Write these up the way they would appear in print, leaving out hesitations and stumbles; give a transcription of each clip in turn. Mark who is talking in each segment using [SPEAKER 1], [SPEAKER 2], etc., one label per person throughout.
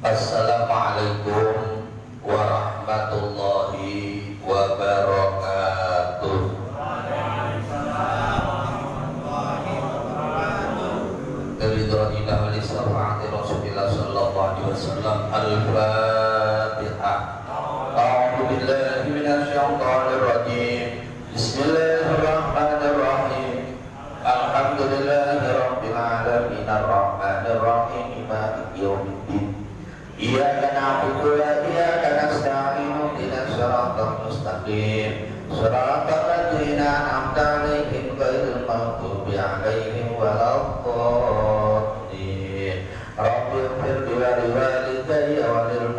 [SPEAKER 1] Assalamualaikum warahmatullahi wabarakatuh. Ridwanillah wa li syafaati Rasulillah sallallahu alaihi wasallam. Al-Fatihah. A'udzu billahi minasy syaithanir rajim. Bismillahirrahmanirrahim. Alhamdulillahi rabbil alamin arrahmanir rahim maliki yaumiddin. Iyyaka na'budu wa iyyaka nasta'in ihdinas siratal mustaqim siratal ladzina an'amta 'alaihim ghairil maghdubi 'alaihim waladdallin. Rabbighfir li walidayya wa lil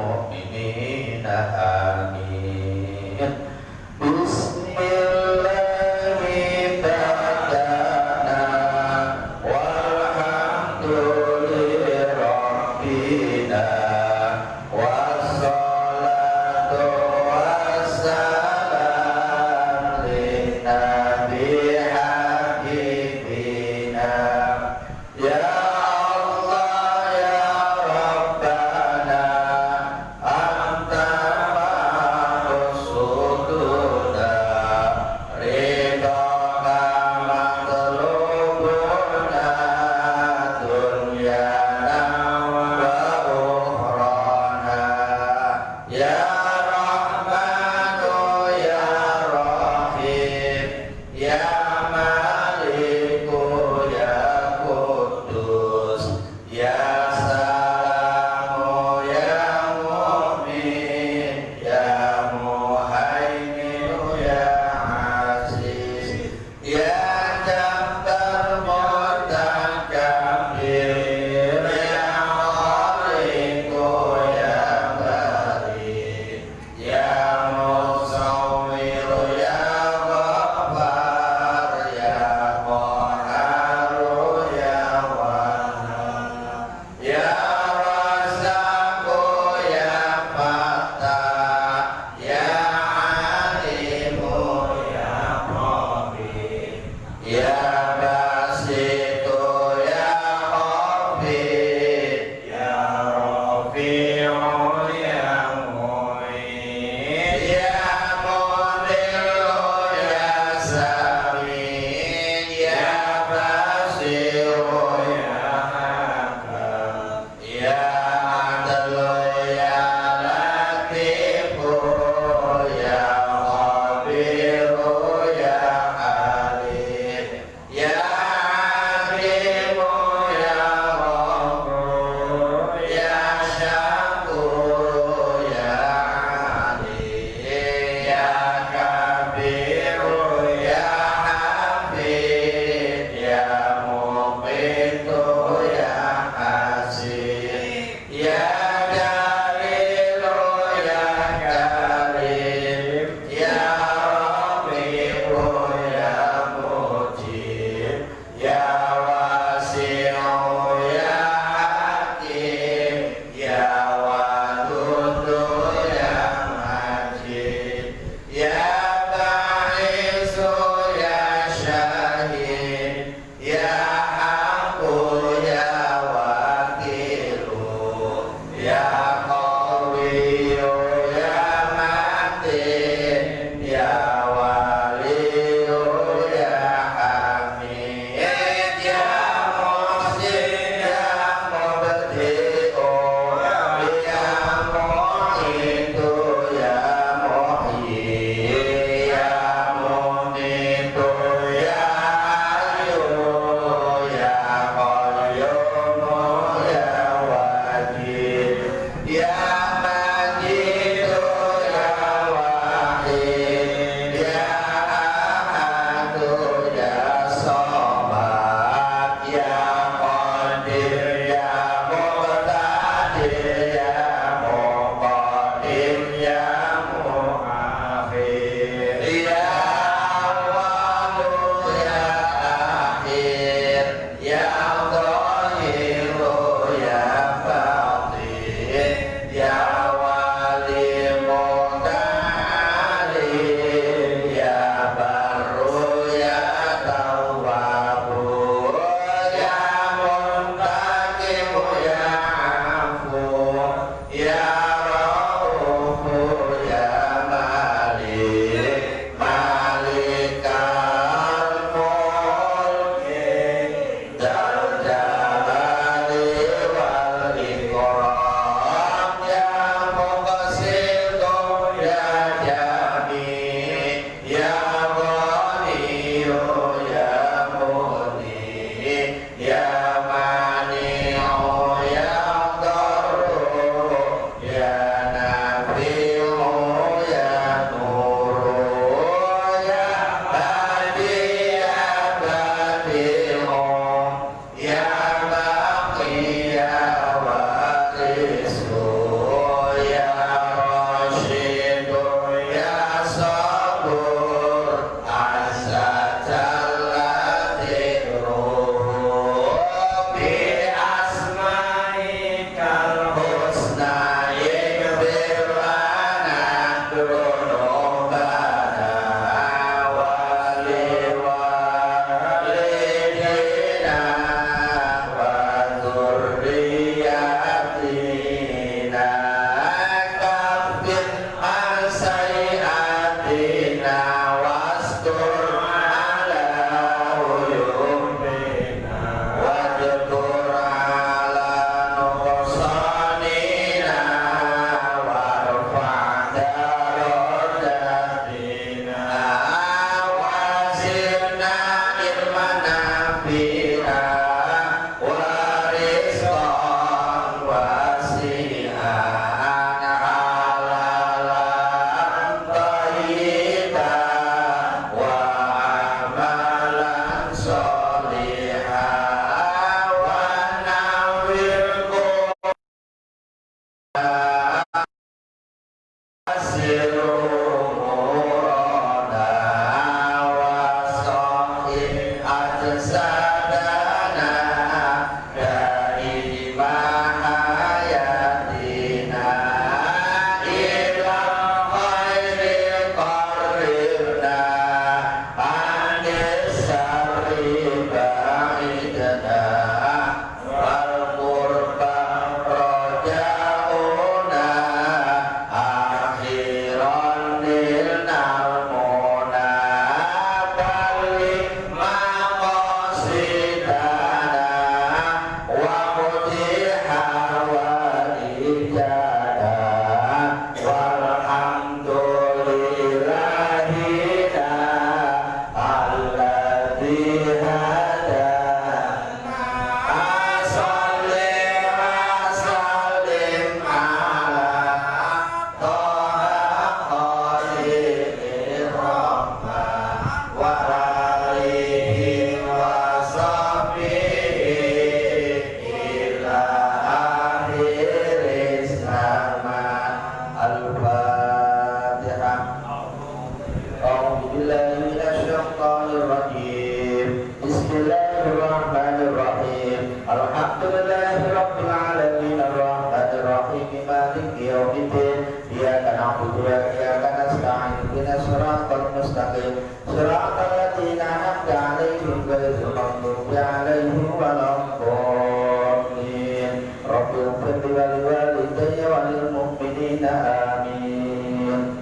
[SPEAKER 1] Bismillahirrahmanirrahim. Alhamdulillahirabbil alamin arrahmanir rahim maliki yaumiddin. Iyyaka na'budu wa iyyaka nasta'in ihdinas siratal mustaqim. Siratal ladzina an'amta 'alaihim ghairil maghdubi 'alaihim waladdallin. Rabbil ighfir li walidayya wa lil mu'minina amin.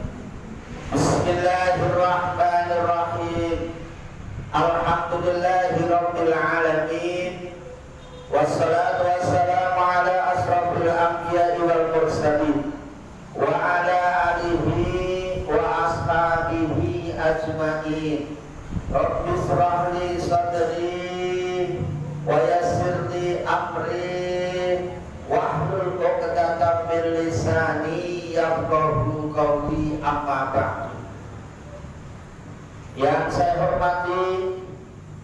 [SPEAKER 1] Bismillahirrahmanirrahim. Alhamdulillahirabbil alamin. Wassalatu wassalamu ala asrafil anbiya'i wal mursalin wa ala alihi wa ashabihi ajma'in. Rabbi shrah li sadri wa yassir li amri wahlul 'uqdatam min lisani yafqahu qawli, amma ba'du. Yang saya hormati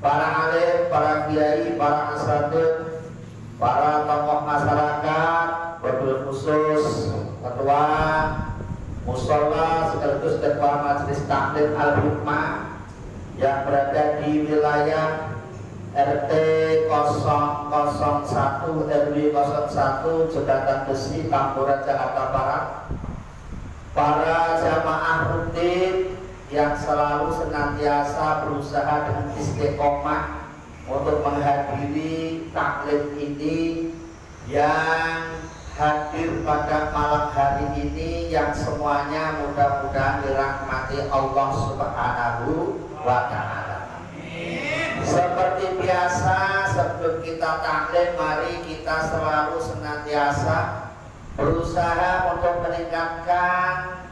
[SPEAKER 1] para alim, para kiai, para asatidz, para tokoh masyarakat, wabil khusus ketua musola sekaligus ketua majelis taklim al-hikmah yang berada di wilayah RT 001 RW 01 Jembatan Besi, Tamburan, Jakarta Barat, para jamaah rutin yang selalu senantiasa berusaha dengan istiqomah untuk menghadiri taklim ini, yang hadir pada malam hari ini, yang semuanya mudah-mudahan dirahmati Allah Subhanahu wa Ta'ala. Seperti biasa, sebelum kita taklim, mari kita selalu senantiasa berusaha untuk meningkatkan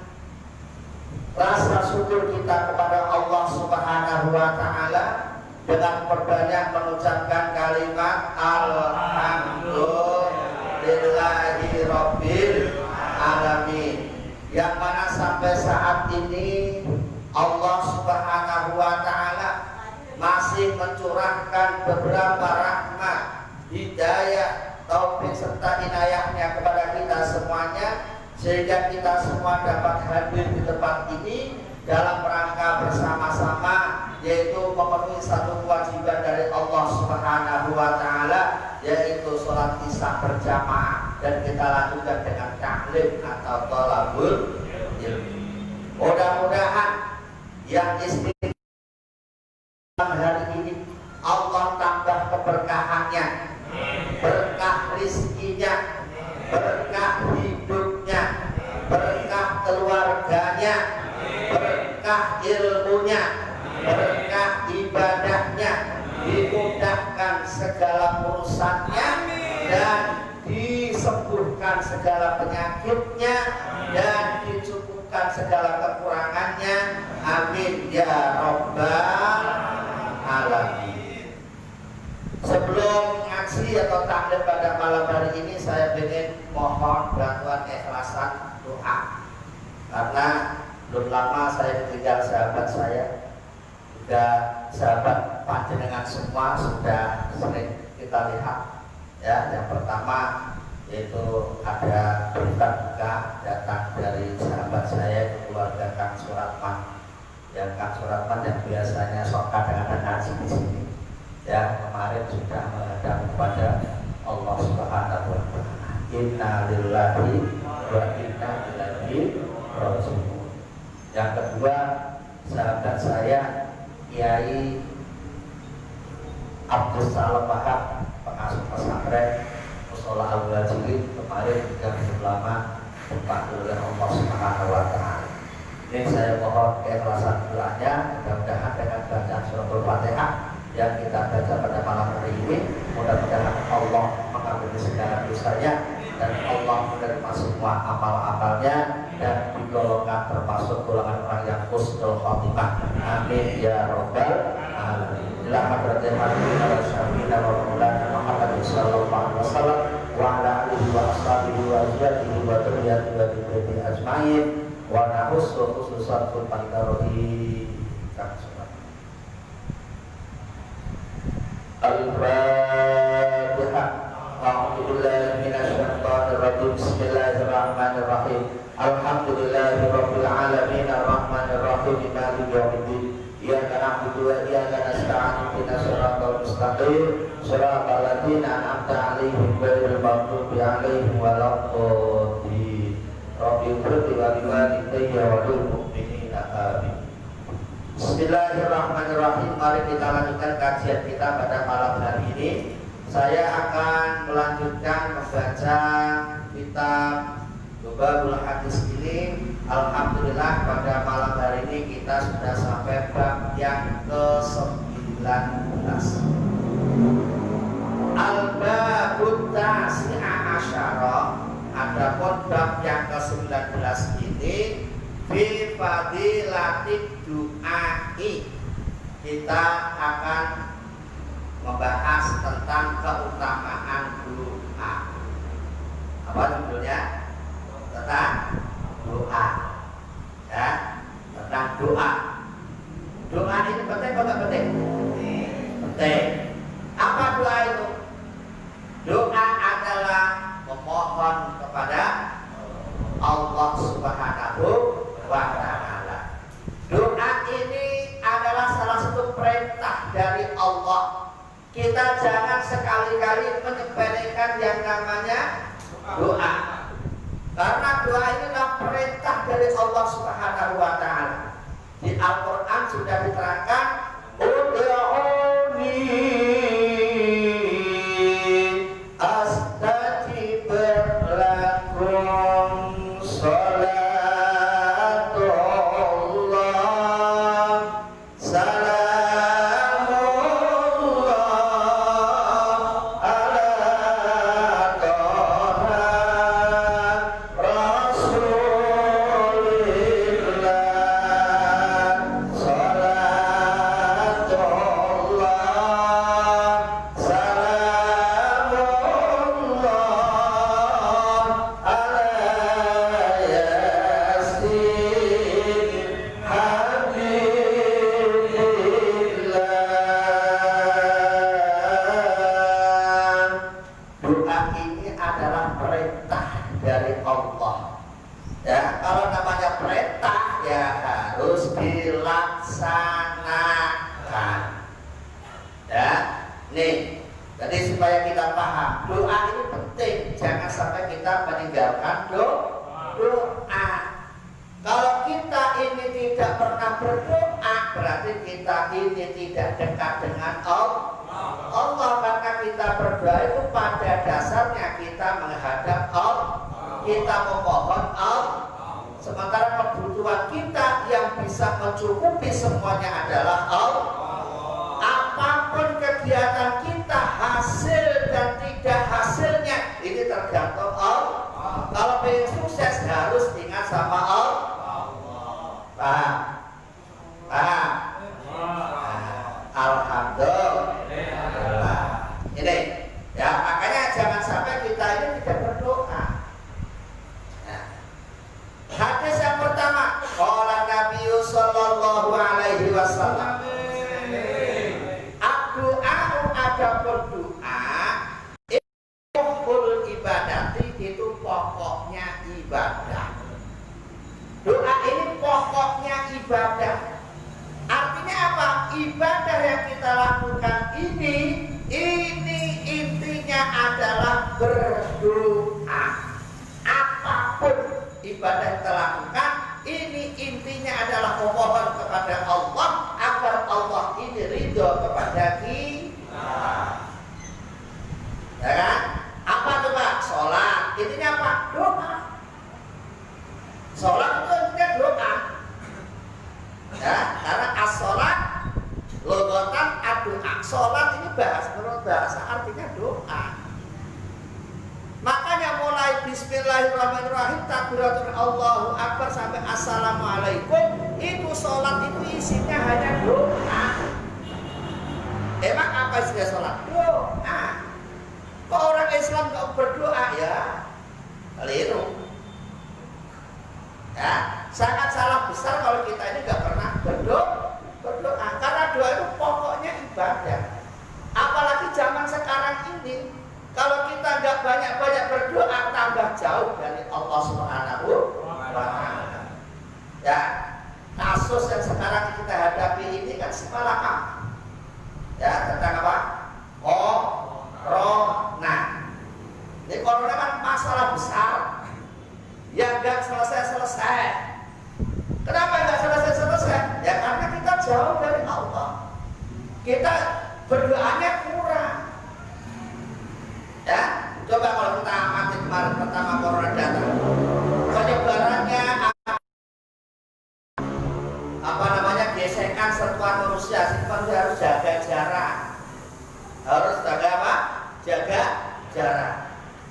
[SPEAKER 1] rasa syukur kita kepada Allah Subhanahu wa Ta'ala dengan perbanyak mengucapkan kalimat Alhamdulillahi Rabbil Alamin, yang mana sampai saat ini Allah Subhanahu wa Ta'ala masih mencurahkan beberapa rahmat, hidayah, taufik serta inayahnya kepada kita semuanya, sehingga kita semua dapat hadir di tempat ini dalam rangka bersama-sama, yaitu memenuhi satu kewajiban dari Allah Subhanahu wa Ta'ala, yaitu sholat isya berjamaah, dan kita lanjutkan dengan taklim atau thalabul ilmi. Mudah-mudahan yang istimewa hari ini Allah tambah keberkahannya, berkah rizkinya, berkah hidupnya, berkah keluarganya, berkah ilmunya, berkah ibadahnya, dimudahkan segala urusannya, dan disembuhkan segala penyakitnya, dan dicukupkan segala kekurangannya. Amin ya rabbal alamin. Sebelum ngaji atau taklim pada malam hari ini, saya ingin mohon bantuan keikhlasan doa, karena belum lama saya ditinggal sahabat saya, juga sahabat panjenengan semua sudah sering kita lihat. Ya, yang pertama yaitu ada berita duka datang dari sahabat saya, keluarga Kang Suratman, yang Kang Suratman yang biasanya sok kadang-kadang ngaji di sini, ya, kemarin sudah menghadap kepada Allah Subhanahu wa Ta'ala. Inna lillahi wa inna ilaihi raji'un. Yang kedua, sahabat saya Kiai Abdus Salam Wahab, pengasuh pesantren Musola Al-Wajili, kemarin juga belum lama dipanggil oleh Allah Subhanahu wa Ta'ala. Ini saya mohon keikhlasan doanya, mudah-mudahan dengan bacaan suratul Fatihah yang kita baca pada malam hari ini, mudah-mudahan Allah mengampuni segala dosanya, dan Allah menerima semua amal-amalnya, dan digolongkan termasuk golongan orang yang husnul khotimah. Amin ya rabbal alamin. Ila hadratil hadirin wa syahidina wa maulana Muhammad sallallahu alaihi wasallam wa ala alihi wa ashabihi wa azwajihi wa dzurriyyatihi wa dzurriyyatihi ajmain, wa nahussu khususan fil pandarohi. Al-Fatihah. A'udzubillahi minasyaitonir rajim. Bismillahirrahmanirrahim. Alhamdulillahirabbil alamin arrahmanir rahim maliki yaumiddin. Iyyaka na'budu wa iyyaka nasta'in ihdinas siratal mustaqim. mustaqim shiratal ladzina an'amta 'alaihim ghairil maghdubi 'alaihim waladdallin. Rabbi ighfirli wa liwalidayya wa lil mu'minina amin. Bismillahirrahmanirrahim. Mari kita lanjutkan kajian kita pada malam hari ini. Saya akan melanjutkan membaca kitab Lubabul Hadis ini. Alhamdulillah pada malam hari ini kita sudah sampai bab yang ke-19. Al-Babut Tasi'a Asyara. Adapun bab yang ke-19 ini fi fadilatid du'ai. Kita akan membahas tentang keutamaan doa. Apa judulnya? Tentang doa. Ya, tentang doa. Doa ini penting atau tidak penting? Penting. Apa doa itu? Doa adalah memohon kepada Allah Subhanahu wa ta'ala. Doa ini adalah salah satu perintah dari Allah. Kita jangan sekali-kali menyepelekan yang namanya doa. Karena doa ini adalah perintah dari Allah Subhanahu wa ta'ala. Di Al-Quran sudah diterangkan, Ud'uni astajib lakum salatullah salamullah ala toha rasulillah salatullah salamullah ala yasin habibillah. Doa ini adalah perintah dari Allah. Ya, kalau namanya perintah ya harus dilaksanakan. Ya, nih. Jadi supaya kita paham, doa ini penting. Jangan sampai kita meninggalkan doa. Kalau kita ini tidak pernah berdoa, berarti kita ini tidak dekat dengan Allah. Karena kita berdoa itu pada dasarnya kita menghadap Allah. Kita memohon Allah. Sementara kebutuhan kita yang bisa mencukupi semuanya adalah Allah. Apapun kegiatan kita, hasil dan tidak hasilnya ini tergantung Allah. Kalau pengen sukses harus ingat sama Allah. Paham? Paham? Alhamdulillah. Ini ya, makanya jangan sampai kita ini tidak berdoa. Nah, hadis yang pertama, qala Nabi sallallahu alaihi wasallam, adapun doa itu ibadati, itu pokoknya ibadah. Doa ini pokoknya ibadah. Artinya apa? Ibadah yang kita lakukan ini intinya adalah berdoa. Apapun ibadah yang kita lakukan, ini intinya adalah memohon kepada Allah agar Allah ini ridho kepada kita. Ya kan? Apa coba? Sholat. Intinya apa? Doa. Sholat itu intinya doa. Ya, karena as-sholat logotan ad-doa. Sholat ini menurut bahasa artinya doa. Makanya mulai bismillahirrahmanirrahim, takbiratul Allahu Akbar sampai assalamualaikum, itu sholat itu isinya hanya doa. Emang apa isinya sholat? Doa. Kok orang Islam nggak berdoa ya? Keliru. Ya, sangat salah besar kalau kita ini nggak pernah berdoa. Karena doa itu pokoknya ibadah. Apalagi zaman sekarang ini, kalau kita nggak banyak-banyak berdoa, tambah jauh dari Allah Subhanahu wa ta'ala. Ya, kasus yang sekarang kita hadapi ini kan semalam. Ya, tentang apa? berdoanya kurang. Ya, coba kalau kita amati kemarin pertama corona datang, penyebarannya apa namanya gesekan sentuhan manusia, manusia harus jaga jarak, harus jaga apa? Jaga jarak.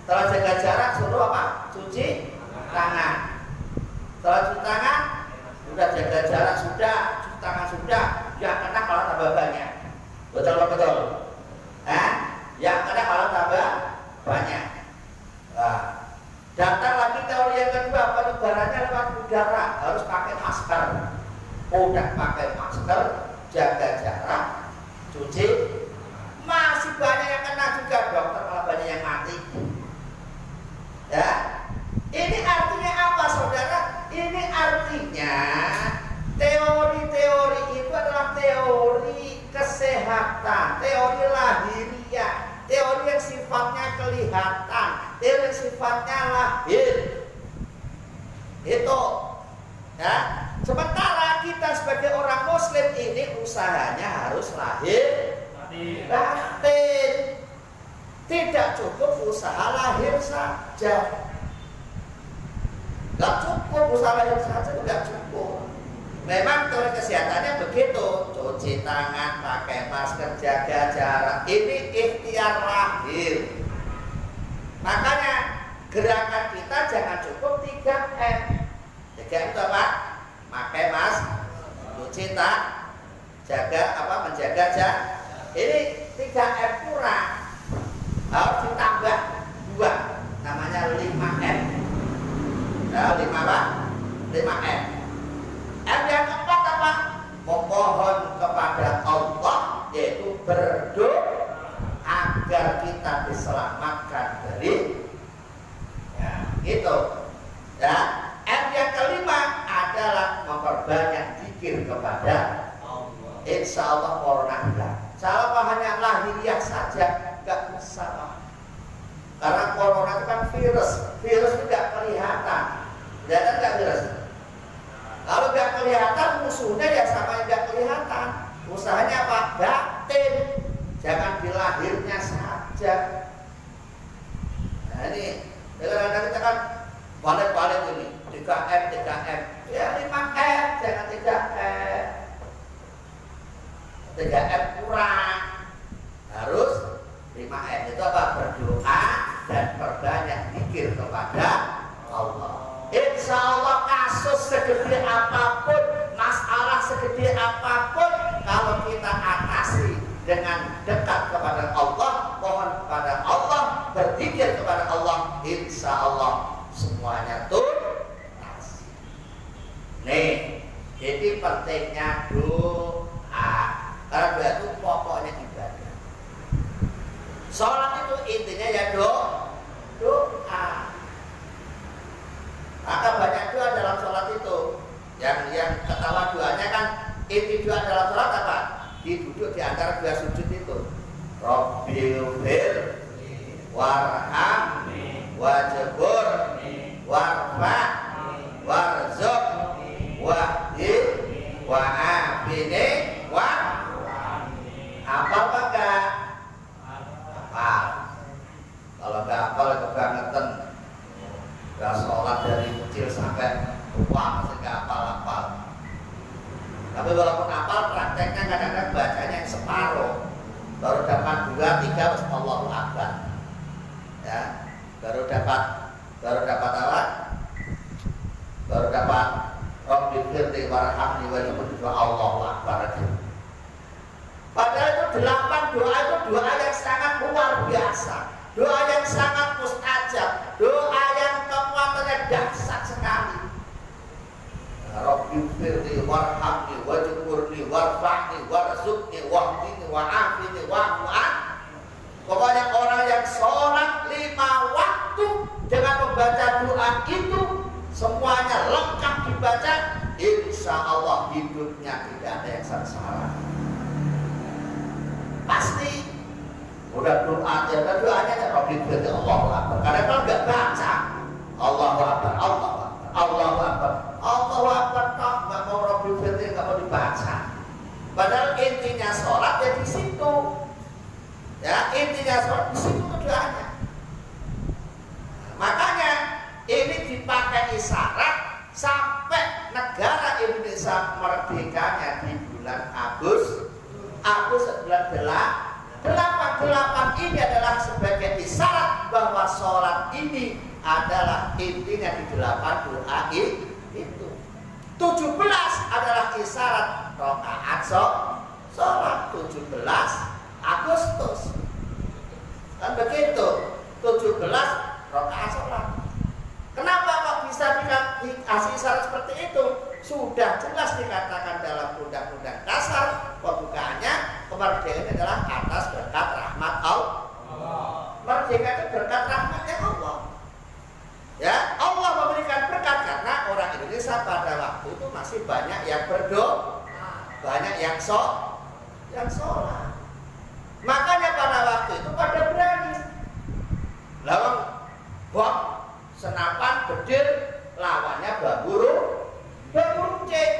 [SPEAKER 1] Setelah jaga jarak suruh apa? Cuci tangan. Setelah cuci tangan, sudah jaga jarak sudah, cuci tangan sudah, yang kena kalau tambah banyak. Betul betul. Yang kena kalau tambah banyak. Nah, datang lagi teori yang kedua, penyebarannya lewat udara, harus pakai masker. Udah pakai masker, jaga jarak, cuci. Masih banyak yang kena juga, dokter malah banyak yang mati. Ya, ini artinya apa, saudara? Ini artinya teori-teori itu adalah teori kesehatan, teori lahiriah, teori yang sifatnya kelihatan, teori yang sifatnya lahir. Itu, ya. Sementara kita sebagai orang Muslim ini usahanya harus lahir, batin. Tidak cukup usaha lahir saja. Gak cukup usaha lahir saja, tidak cukup. Memang teori kesehatannya begitu, cuci tangan, pakai masker, jaga jarak. Ini ikhtiar lahir. Makanya gerakan kita jangan cukup 3M. 3M itu apa? Pakai masker, cuci tangan, jaga apa? Menjaga jarak. Ini 3M kurang. Harus ditambah 2, namanya 5M. Ya, 5 apa? 5M. M yang keempat apa? Memohon kepada Allah, yaitu berdoa agar kita diselamatkan dari, ya, gitu. Ya, M yang kelima adalah memperbanyak zikir kepada Allah. Insya Allah corona hilang. Kalau hanya lahiriah saja nggak bisa, karena corona itu kan virus itu nggak kelihatan. Kelihatan nggak virus? Kalau nggak kelihatan musuhnya ya sama yang nggak kelihatan. Usahanya apa? Batin, jangan di lahirnya saja. Nah ini, kadang-kadang kita kan balik-balik ini 3M, ya 5M, jangan 3M. 3M kurang, harus 5M. Itu apa? Berdoa dan perbanyak zikir kepada Allah. Insya Allah kasus segede apapun, masalah segede apapun, kalau kita atasi dengan dekat kepada Allah, mohon kepada Allah, berzikir kepada Allah, insya Allah semuanya tuntas. Nih, jadi pentingnya doa. Karena doa itu pokoknya ibadah. Sholat itu intinya ya doa. Maka banyak doa dalam sholat itu. Yang ketawa doanya kan, inti doa dalam sholat apa? Duduk di antara dua sujud itu. Rabbil warhamni wajbur warfa warzuq wahdi wa'afini wa hafal apa enggak? Hafal. Kalau enggak hafal kebangetan. Enggak sholat dari kecil sampai tua masih enggak hafal-hafal. Tapi walaupun hafal, prakteknya kadang-kadang bacanya separuh. Baru dapat 2, 3, Allahu Akbar. Ya, baru dapat apa? Baru dapat Rabbil firli warhamni wa Allahu Akbar. Padahal itu 8 doa itu doa yang sangat luar biasa, doa yang sangat mustajab, doa yang kekuatannya dahsyat sekali. Rabbil firli warhamni wajburni warfa'ni warzuqni wahdini wa'afini wa'fu'an. Pokoknya orang yang sholat 5 waktu dengan membaca doa itu, semuanya lengkap dibaca, insya Allah hidupnya tidak ada yang sengsara. Pasti udah doa, ya doanya ya Rabbil firli Allahu Akbar. Karena kalau nggak baca Allahu Akbar, Allahu Akbar, Allahu Akbar, Allahu Akbar, nggak mau Rabbil firli, nggak mau dibaca. Padahal intinya sholat ya di situ. artinya sholat, di situ doanya. Makanya ini dipakai isyarat sampai negara Indonesia merdekanya di bulan Agustus bulan 8 ini adalah sebagai isyarat bahwa sholat ini adalah intinya di 8 doa itu. 17 adalah isyarat rakaat sholat 17 Agustus. Kan begitu, 17 rakaat sholat. Kenapa kok bisa dikasih isyarat seperti itu? Sudah jelas dikatakan dalam Undang-Undang Dasar pembukaannya, kemerdekaan adalah atas berkat rahmat Allah. Merdeka itu berkat rahmatnya Allah. Ya, Allah memberikan berkat karena orang Indonesia pada waktu itu masih banyak yang berdoa, banyak yang sholat. Makanya pada waktu itu pada berani. Lawan bom, senapan, bedil, lawannya bambu runcing.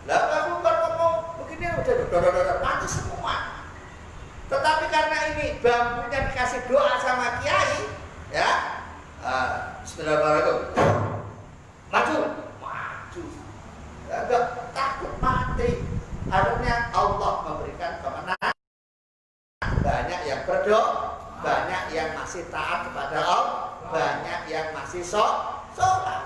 [SPEAKER 1] Lah kamu ngomong begini udah mati semua. Tetapi karena ini bambunya dikasih doa sama kiai, ya, Bismillahirrahmanirrahim, maju, agak takut mati. Akhirnya Allah memberikan kemenangan. Banyak yang berdoa, banyak yang masih taat kepada Allah, banyak yang masih sholat.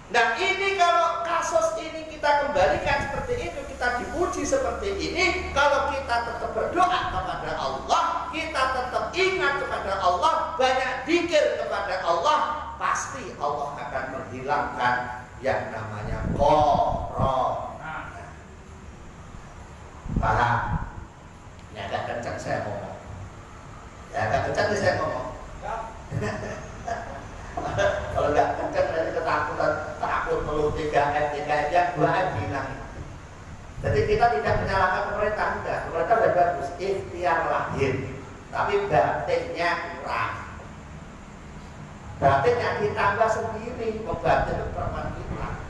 [SPEAKER 1] Nah ini kalau kasus ini kita kembalikan seperti itu, kita dipuji seperti ini, kalau kita tetap berdoa kepada Allah, kita tetap ingat kepada Allah, banyak zikir kepada Allah, pasti Allah akan menghilangkan yang namanya corona. Paham? Ya agak kencang saya ngomong. Kalau nggak kencang nanti ketakutan, takut perlu 3M yang 2M hilang. Jadi kita tidak menyalahkan pemerintah, enggak. Pemerintah sudah bagus, ikhtiar lahir, tapi batinnya kurang. Batinnya ditambah sendiri, membatin perman kita.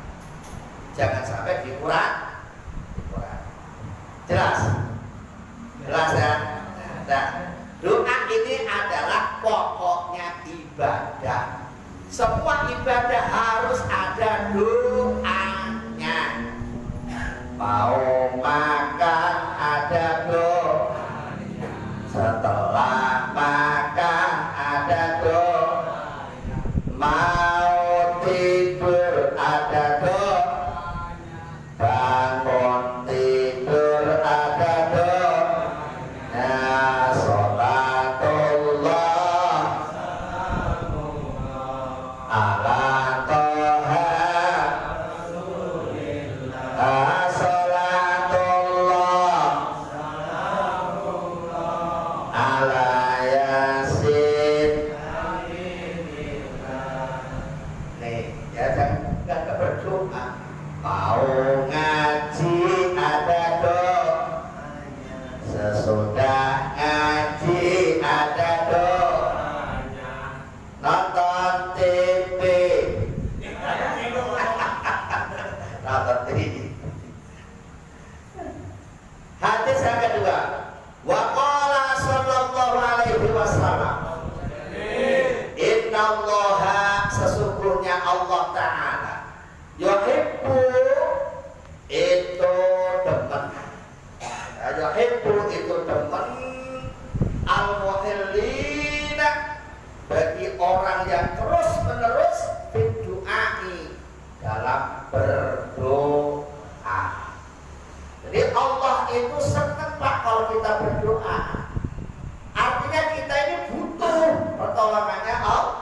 [SPEAKER 1] Jangan sampai dikurang. Jelas ya. Nah, doa ini adalah pokoknya ibadah. Semua ibadah harus ada doanya. Mau makan ada doanya. Setelah makan ada doanya. Mau tidur ada doanya. Bangun tidur ada doanya. Sholatullah ala toha sholatullah ala yasin. Nih ya, jangan berdoa. Mau ngaji ada doanya. Sesudah ngaji ada doanya. Nonton TV, nonton TV. Hadis yang kedua, wa qala sallallahu alaihi wasallam, innallaha, sesungguhnya Allah Ta'ala, yuhibbu, itu demen, yuhibbu itu demen, al-muhillina, bagi orang yang terus menerus berdoa dalam berdoa. Jadi Allah itu senang Pak kalau kita berdoa. Artinya kita ini butuh pertolongannya Allah.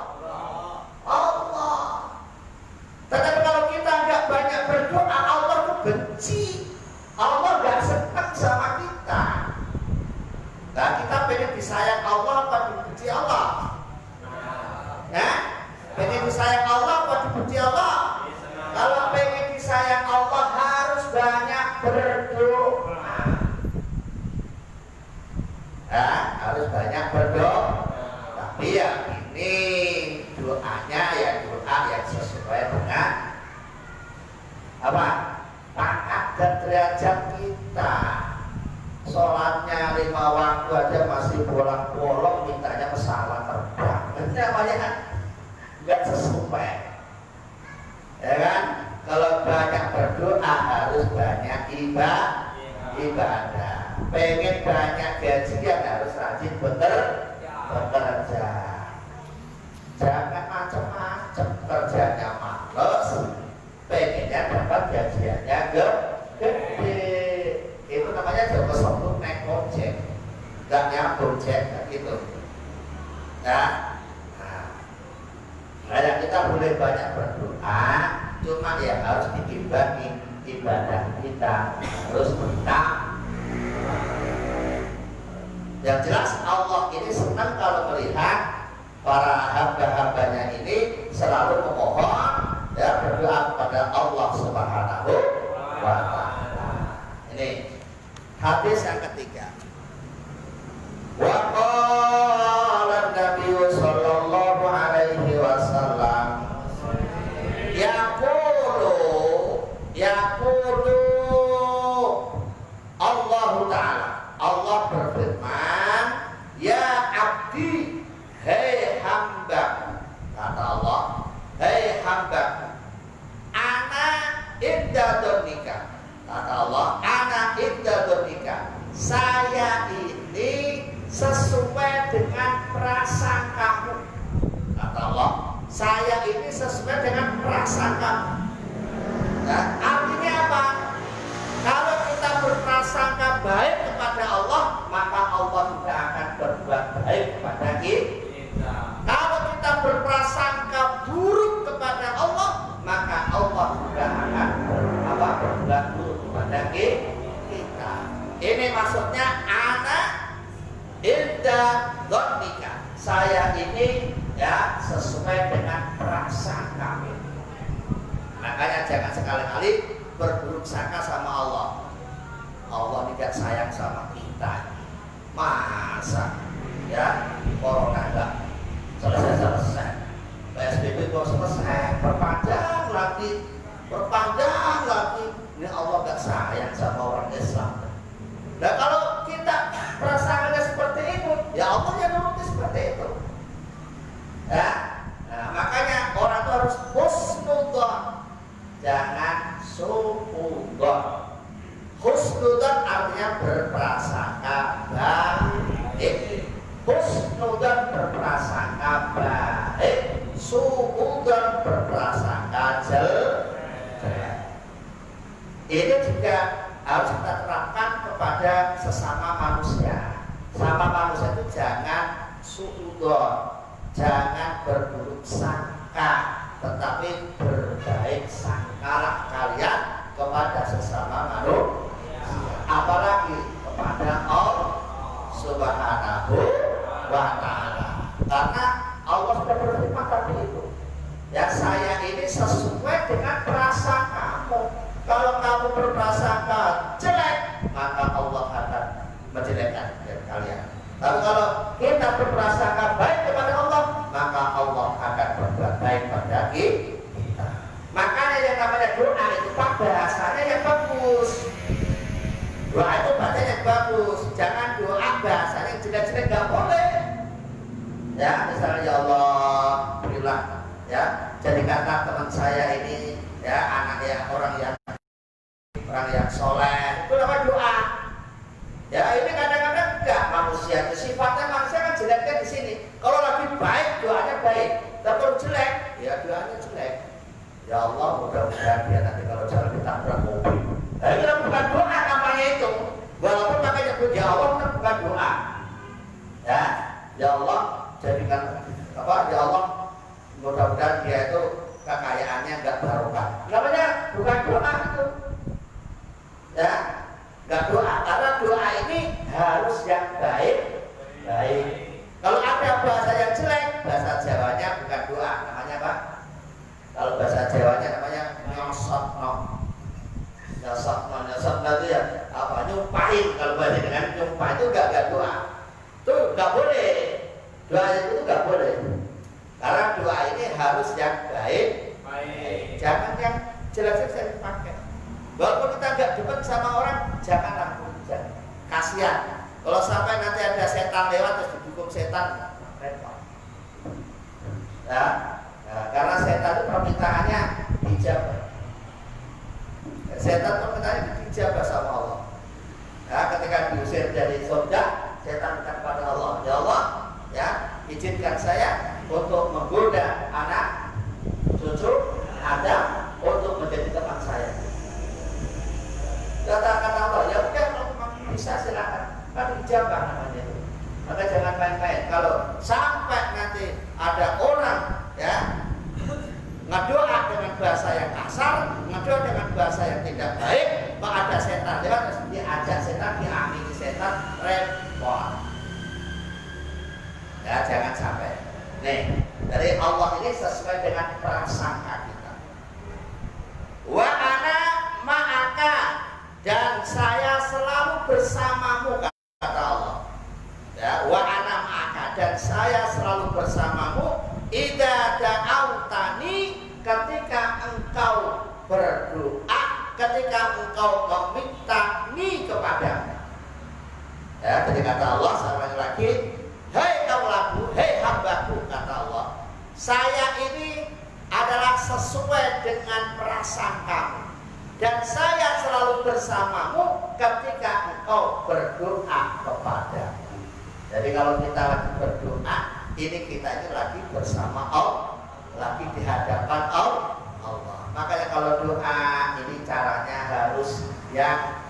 [SPEAKER 1] Tetapi kalau kita nggak banyak berdoa, Allah itu benci. Allah nggak senang sama kita. Nah, kita pengen disayang Allah apa dibenci Allah? Ya, pengen disayang Allah apa dibenci Allah? Kalau pengen disayang Allah harus banyak berdoa. Ya, harus banyak berdoa. Tapi ya ini doanya ya doa yang sesuai dengan apa? Pangkat dan derajat kita. Sholatnya 5 waktu aja masih bolak-bolok, minta ya nggak sesuai, ya kan? Kalau banyak berdoa harus banyak ibadah. Pengen banyak gajian harus rajin bekerja. Jangan macam-macam kerjanya males, pengennya dapat gajiannya gede. Itu namanya juga sombong naik ojek, nggak nyambung ojek gitu. Nah, kayak kita boleh banyak berdoa, cuma ya harus diimbangi ibadah kita harus benar. Yang jelas Allah ini senang kalau melihat para hamba-hambanya ini selalu memohon ya berdoa kepada Allah Subhanahu wa Ta'ala. Ini hadis yang ketiga. Wa qala Nabi sallallahu alaihi wasallam yaqulu Allah Ta'ala, Allah berfirman, ya abdi, hei hamba, kata Allah, hei hamba, ana inda dzannika, kata Allah, ana inda dzannika, saya ini sesuai dengan prasangkamu, kata Allah, saya ini sesuai dengan prasangkamu. Nah, artinya apa? Kalau kita berprasangka baik kepada Allah, maka Allah juga akan berbuat baik kepada kita. Kalau kita berprasangka buruk kepada Allah, maka Allah juga akan berbuat buruk kepada kita. Ini maksudnya anak inda dzannika. Saya ini ya sesuai dengan prasangka. Makanya jangan sekali-kali berburuk sangka sama Allah. Allah tidak sayang sama kita. Masa ya corona enggak selesai. PSBB kok selesai, perpanjang lagi. Ini Allah enggak sayang sama orang Islam. Nah kalau kita perasaannya seperti itu, ya Allah yang nuruti seperti itu. Ya, nah, makanya orang itu harus husnudzon, jangan suudzon. Husnudzon artinya berprasangka baik. Husnudzon berprasangka baik, suudzon berprasangka jelek. Ini juga harus kita terapkan kepada sesama manusia. Sama manusia itu jangan suudzon, jangan berburuk sangka, tetapi berbaik sangkalah kalian kepada sesama manusia, apalagi kepada Allah Subhanahu wa Ta'ala. Karena Allah sudah berfirman tadi itu, ya saya ini sesuai dengan prasangkamu. Kalau kamu berprasangka jelek, maka Allah akan menjelekkan kalian. Tapi kalau kita berprasangka baik kepada Allah, maka Allah akan berbuat baik pada kita. Makanya yang namanya doa itu bahasanya yang bagus. Doa itu bahasanya yang bagus. Jangan doa bahasanya yang jelek-jelek, nggak boleh. Ya, misalnya ya Allah, berilah ya, jadikanlah teman saya ini ya anak yang orang yang soleh. Itu namanya doa. Ya ini kadang-kadang enggak, manusia itu sifatnya manusia kan jeleknya di sini. Kalau lagi baik doanya baik, tapi kalau jelek ya doanya jelek. Ya Allah mudah-mudahan dia nanti kalau jalan ditabrak mobil. Nah itu bukan doa namanya itu. Walaupun makanya ya Allah itu bukan doa. Ya Allah jadikan apa? Ya Allah mudah-mudahan dia itu kekayaannya enggak barokah. Namanya bukan doa itu. Ya. Enggak doa, karena doa ini harus yang baik. Kalau ada bahasa yang jelek, bahasa Jawanya bukan doa, namanya apa? Kalau bahasa Jawanya namanya nyosotno itu ya apa? Nyumpahin. Kalau bahasa dengan nyumpah itu enggak doa. Itu enggak boleh. Doa itu enggak boleh. Karena doa ini harus yang baik. Jangan yang jelek-jelek dipakai. Walaupun kita nggak dekat sama orang, janganlah hujan. Kasihan. Kalau sampai nanti ada setan lewat terus didukung setan, repot. Ya, karena setan itu permintaannya dijabah. Setan permintaannya dijabah sama Allah. Ya, ketika diusir dari surga, setan minta kepada Allah, ya Allah, ya izinkan saya untuk menggoda anak cucu Adam untuk menjadi teman saya. Kata Allah, ya udah kalau bisa silakan, kan dijabah namanya itu. Maka jangan main-main. Kalau sampai nanti ada orang ya ngedoa dengan bahasa yang kasar, ngedoa dengan bahasa yang tidak baik, maka ada setan lewat, diajak setan, diamini setan, repot. Ya jangan sampai. Nih, dari Allah ini sesuai dengan prasangka kita. Wa ana ma'aka, dan saya selalu bersamamu, kata Allah. Ya, wa ana ma'aka, dan saya selalu bersamamu. Idza da'autani, ketika engkau berdoa, ketika engkau meminta-Ni kepadamu. Ya, jadi kata Allah sekali lagi, hai kaulaku, hai hambaku, kata Allah, saya ini adalah sesuai dengan prasangkamu, dan saya selalu bersamamu ketika engkau berdoa kepadamu. Jadi kalau kita lagi berdoa, ini kita itu lagi bersama Allah, lagi di hadapan Allah. Makanya kalau doa ini caranya harus yang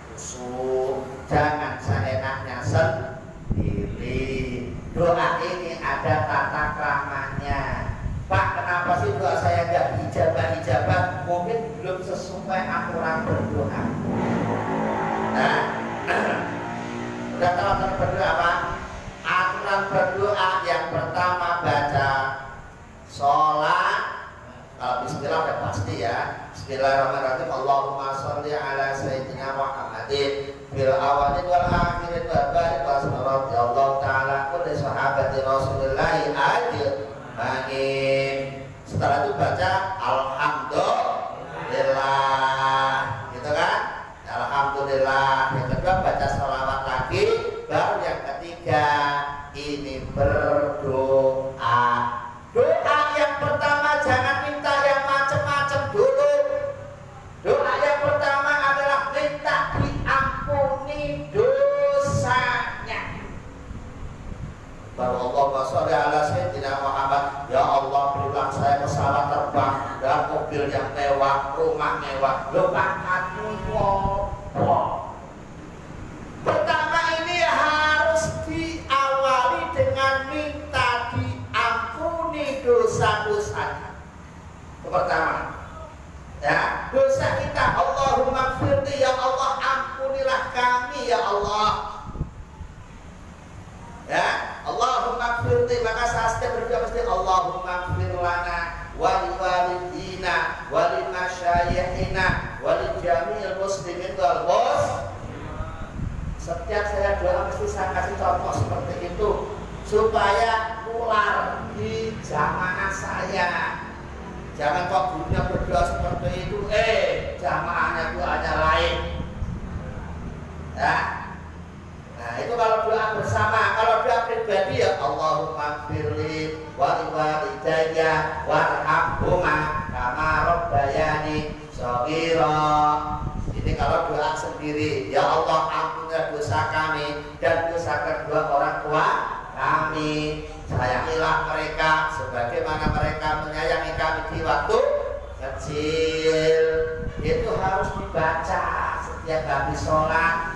[SPEAKER 1] khusyuk, jangan seenaknya sendiri. Doa ini ada tata kramanya. Pak, kenapa sih doa saya nggak ijabah? Mungkin belum sesuai aturan berdoa. Nah, udah tahu aturan berdoa apa? Aturan berdoa yang pertama baca sholat. Kalau bismillah udah pasti ya. Bismillahirrahmanirrahim. Allahumma sholli ala sayyidina Muhammadin fil awalin wal akhirin wa barik wa sallallahu Allah ta'ala kulli sahabati Rasulillah ajmain. Setelah itu baca alhamdulillah, gitu kan? Alhamdulillah. Yang kedua baca sholawat lagi. Baru yang ketiga ini berdoa. Doa yang pertama jangan minta yang macam-macam dulu. Doa yang pertama adalah minta diampuni dosanya. Allahumma sholli ala sayyidina Muhammad. Ya Allah, berilah saya pesawat terbang dan mobil yang mewah, rumah mewah. Pertama ini harus diawali dengan minta diampuni dosa-dosanya. Itu pertama. Ya, dosa kita, Allahumma firli, ya Allah, ampunilah kami ya Allah. Ya, Allahumma firli, maka saya setiap berdoa mesti Allahumma firlana wa liwalidina wa limasyayikhina wa lijami'il muslimin wal muslimat. Setiap saya doa mesti saya kasih contoh seperti itu supaya nular di jamaah saya. Jangan kok gurunya berdoa seperti itu, jamaahnya doanya lain. Ya. Nah itu kalau doa bersama. Kalau doa pribadi ya Allahumma firli wa liwalidayya warhamhuma kama rabbayani shaghira. Ini kalau doa sendiri, ya Allah ampunilah dosa kami dan dosa kedua orang tua kami. Sayangilah mereka sebagaimana mereka menyayangi kami di waktu kecil. Itu harus dibaca setiap habis sholat.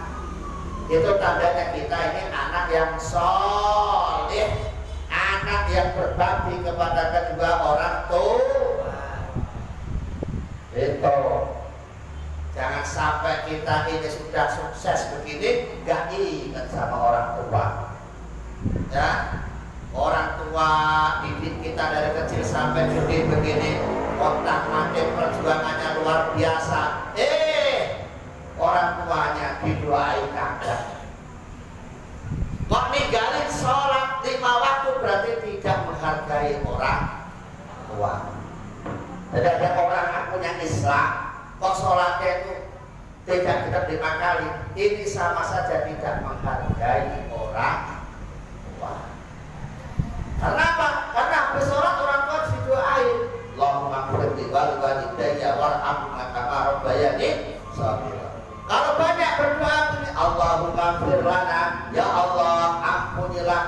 [SPEAKER 1] Itu tandanya kita ini anak yang soleh, anak yang berbakti kepada kedua orang tua. Itu. Jangan sampai kita ini sudah sukses begini gak ingat sama orang tua. Ya, orang tua didik kita dari kecil sampai gede begini, kontak makin perjuangannya luar biasa. Orang tuanya didoain kagak. Kok ninggalin sholat 5 waktu berarti tidak menghargai orang tua. Jadi ada orang aku yang Islam, kok sholatnya itu tidak 5 kali, ini sama saja tidak menghargai orang tua. Karena apa? Karena habis sholat orang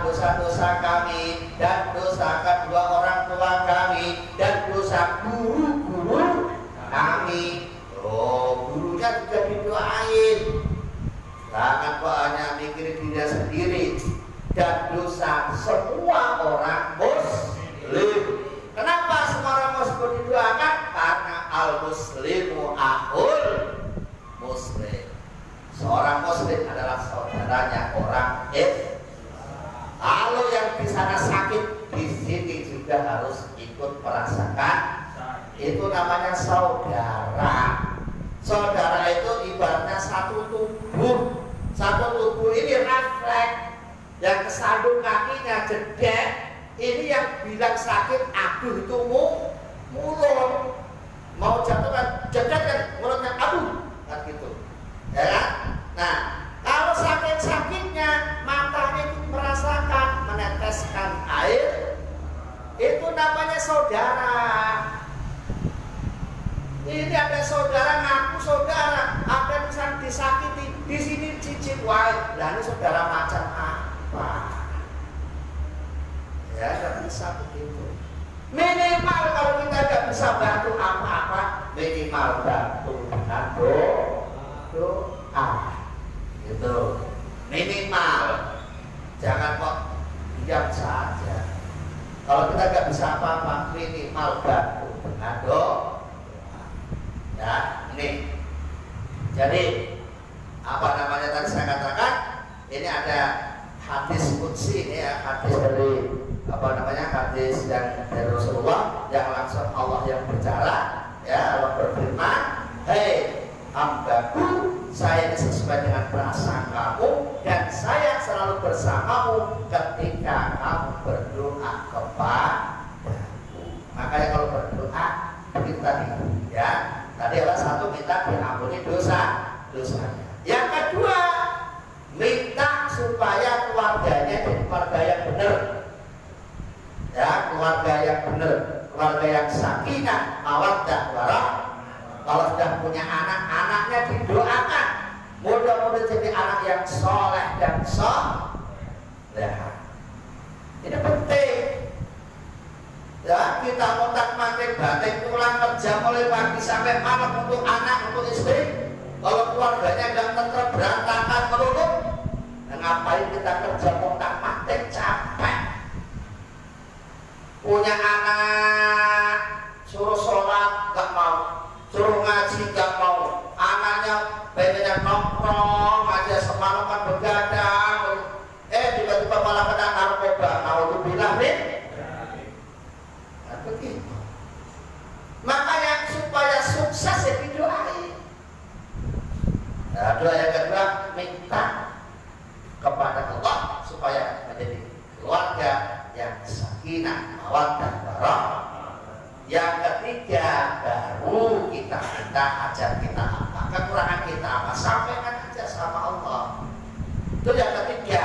[SPEAKER 1] dosa-dosa kami dan dosa kedua orang tua kami dan dosa guru-guru kami. Oh, gurunya juga didoain. Jangan kok hanya mikirin diri sendiri. Dan dosa semua orang muslim. Kenapa semua orang muslim didoakan? Karena al-muslimu akhul muslim. Seorang muslim adalah saudaranya orang Islam. Kalau yang di sana sakit, di sini juga harus ikut merasakan. Itu namanya saudara. Saudara itu ibaratnya satu tubuh. Satu tubuh ini refleks. Yang kesandung kakinya jedek, ini yang bilang sakit, aduh itu mulut. Mau jatuh kan, jedek kan, mulutnya aduh, kan gitu. Ya kan? Nah, kalau sakit-sakitnya matanya itu merasakan, meneteskan air, itu namanya saudara. Ini ada saudara ngaku saudara, ada yang disakiti, di sini cicip wae. Lah ini saudara macam apa? Ya, nggak bisa begitu. Minimal kalau kita nggak bisa bantu apa-apa, minimal bantu dengan doa. Gitu. Minimal. Jangan kok diam saja. Kalau kita nggak bisa apa-apa, minimal bantu dengan doa. Ya, ini. Jadi apa namanya tadi saya katakan, ini ada hadis qudsi ini ya, hadis dari apa namanya, hadis yang dari Rasulullah yang langsung Allah yang bicara, ya. Allah berfirman, hei hambaku, saya ini sesuai dengan prasangkamu dan saya selalu bersamamu ketika kamu berdoa kepadaku. Makanya kalau berdoa begitu tadi, ya. Tadi adalah satu, minta diampuni dosanya. Yang kedua, minta supaya keluarganya jadi keluarga yang benar. Ya, keluarga yang benar, keluarga yang sakinah, mawaddah, warahmah. Kalau sudah punya anak, anaknya didoakan mudah-mudahan jadi anak yang soleh dan soleh. Ini penting. Ya, kita otak-matik batik pulang kerja mulai pagi sampai malam untuk anak, untuk istri. Kalau keluarganya nggak tentrem, berantakan melulu, nah, ngapain kita kerja otak-matik, capek. Punya anak, suruh sholat nggak mau, suruh ngaji nggak mau, anaknya pengennya nongkrong aja, semalaman begadang, tiba-tiba malah kena narkoba. Naudzubillah min. Begitu. Makanya supaya sukses ya didoain. Nah, doa yang kedua, minta kepada Allah supaya menjadi keluarga yang sakinah, mawaddah, warahmah. Yang ketiga, baru kita minta ajar kita apa, kekurangan kita apa, sampaikan aja sama Allah. Itu yang ketiga.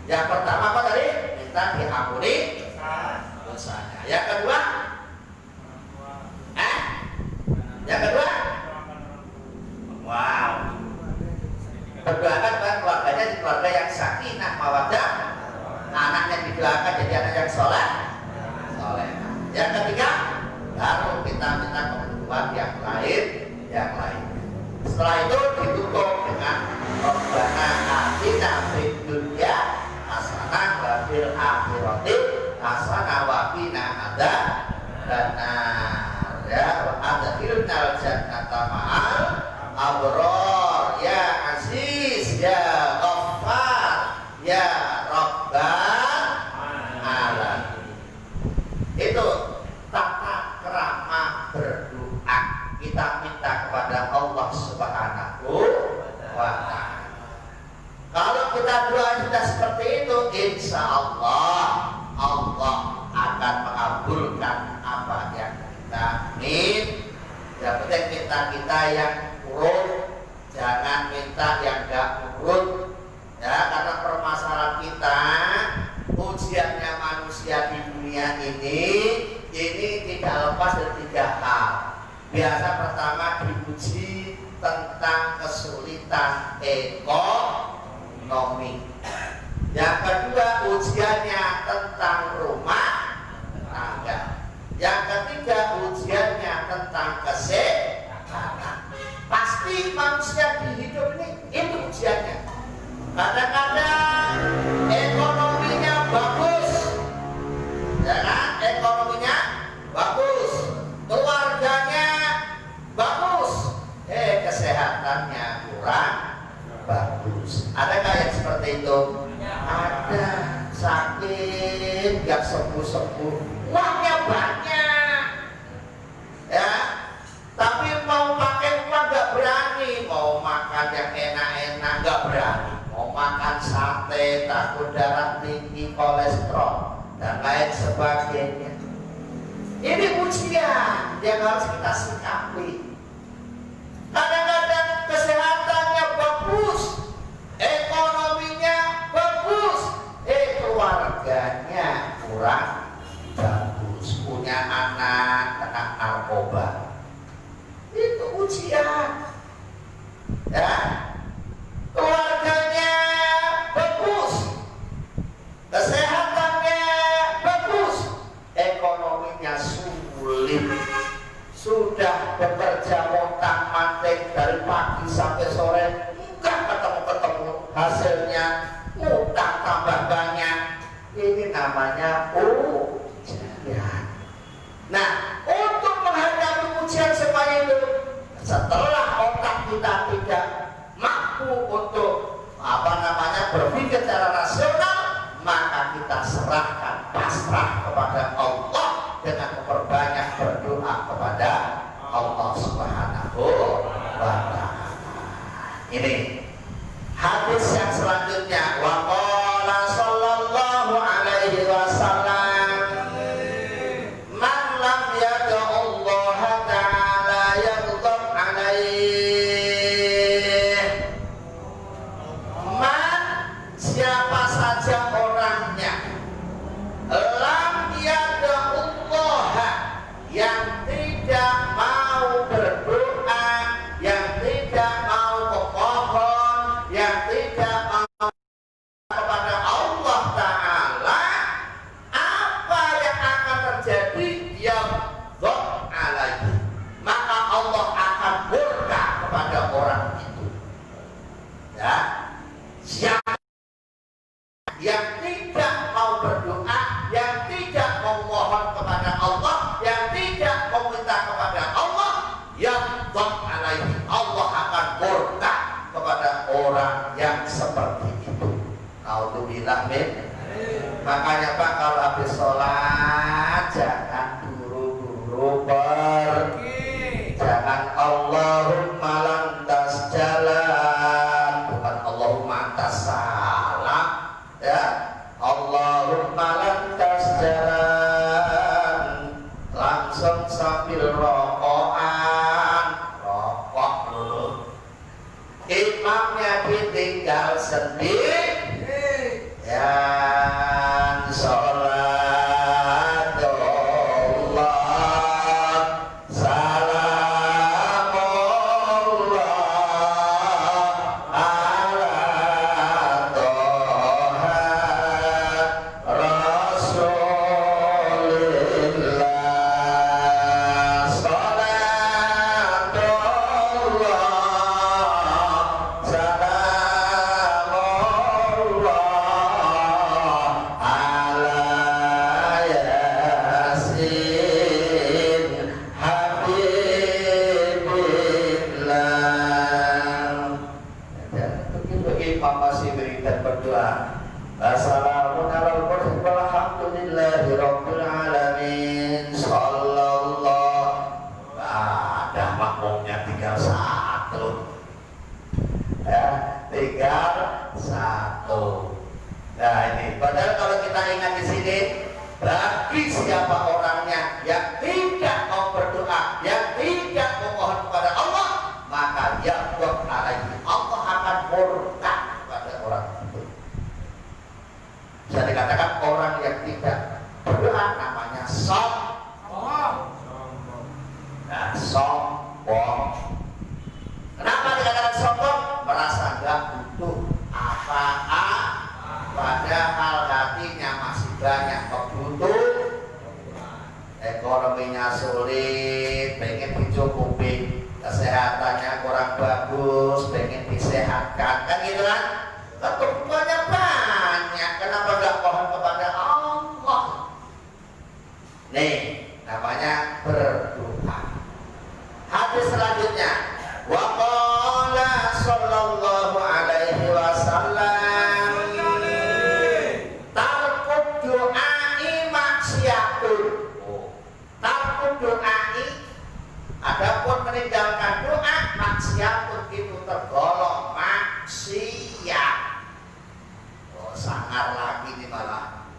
[SPEAKER 1] Yang pertama apa tadi? Minta diampuni dosanya. Yang kedua, yang kedua, wow, berdoakan buat keluarganya di keluarga yang sakinah, mawaddah, anaknya didoakan jadi anak yang soleh. Yang ketiga, baru kita minta kebutuhan yang lain. Setelah itu ditutup dengan Rabbana atina fid dunya hasanah wa fil akhirati hasanah wa qina adzabannar, ya, wa adkhilnal jannata ma'al abrar, ya aziz, ya ghaffar, ya rabbal alamin. Itu tata krama berdoa. Kita minta kepada Allah Subhanahu wa ta'ala. Kalau kita doa sudah seperti itu, insya Allah Allah akan mengabulkan apa yang kita minta. Yang penting kita yang urut, jangan minta yang gak urut. Ya, karena permasalahan kita, ujiannya manusia di dunia ini tidak lepas dari 3 hal. Biasa pertama diuji tentang kesulitan ekonomi. Yang kedua pasti manusia di hidup ini itu ujiannya. Kadang-kadang ekonominya bagus, ya kan? Ekonominya bagus, keluarganya bagus, kesehatannya kurang bagus. Adakah yang seperti itu? Ada, sakit gak sembuh-sembuh, uangnya banyak, ya, tapi mau pakai uang gak berani, mau makan yang enak-enak gak berani, mau makan sate takut darah tinggi, kolesterol dan lain sebagainya. Ini ujian yang harus kita sikapi. Kadang-kadang kesehatannya bagus, ekonominya bagus, keluarganya kurang bagus, punya anak kena narkoba. Itu ujian, ya. Keluarganya bagus, kesehatannya bagus, ekonominya sulit, sudah bekerja montang-manting dari pagi sampai sore, enggak ketemu-ketemu, hasilnya utang tambah banyak. Ini namanya ujian. Nah, untuk menghadapi ujian semuanya itu, setelah otak kita tidak mampu untuk berpikir secara rasional, maka kita serahkan, pasrah kepada Allah dengan memperbanyak berdoa kepada Allah Subhanahu wa Ta'ala. Ini hadis yang selanjutnya, wa qala sallallahu alaihi wasallam, man lam yad'ullaha ta'ala yaghdab alaih. Man, siapa saja orangnya, lam yad'ullaha, yang tidak mau berdoa, yang tidak mau memohon, yang tidak mau kepada Allah Ta'ala, apa yang akan terjadi? Yaghdab alaihi, maka Allah akan murka kepada orang itu. Ya, siapa yang tidak mau berdoa, yang tidak memohon kepada Allah, yang tidak meminta kepada Allah, yaghdab alaihi, Allah akan murka kepada orang yang seperti itu. Naudzubillah min. Makanya Pak, kalau habis sholat jangan buru-buru pergi, jangan Allahumma lantas jalan, bukan Allahumma antas salam, ya, Allahumma lantas jalan, langsung sambil rokokan, rokok dulu, imamnya ditinggal sendiri, yang sholat Allah, salamullah ala Toha Rasulillah, salatullah salamullah ala Yasin Habibillah. Dan begitu imam masih berikan berdoa, assalamun alal mursalin walhamdulillahi rabbil alamin, sallallahu, ada makmumnya tinggal satu, ya, tinggal satu. Nah ini, padahal kalau kita ingat di sini, bagi siapa orangnya yang tidak mau berdoa, yang tidak memohon kepada Allah, maka yaghdab alaihi, Allah akan murka kepada orang itu. Bisa dikatakan orang yang tidak berdoa namanya sombong. Nah, sombong. Kenapa dikatakan sombong? Merasa nggak butuh apa-apa, padahal hatinya masih banyak kebutuhan. Ekonominya sulit, pengen dicukupi, kesehatannya kurang bagus. dimanfaatkan, kan gitu kan? Kebutuhannya banyak, kenapa nggak mohon kepada Allah? Nih, namanya berdoa. Hadis selanjutnya, wa qala sallallahu alaihi wasallam, tarkut doai maksiatun. Tarkut doai, adapun meninggalkan doa maksiatun itu tergolong maksiat. Oh, sangar lagi nih malah.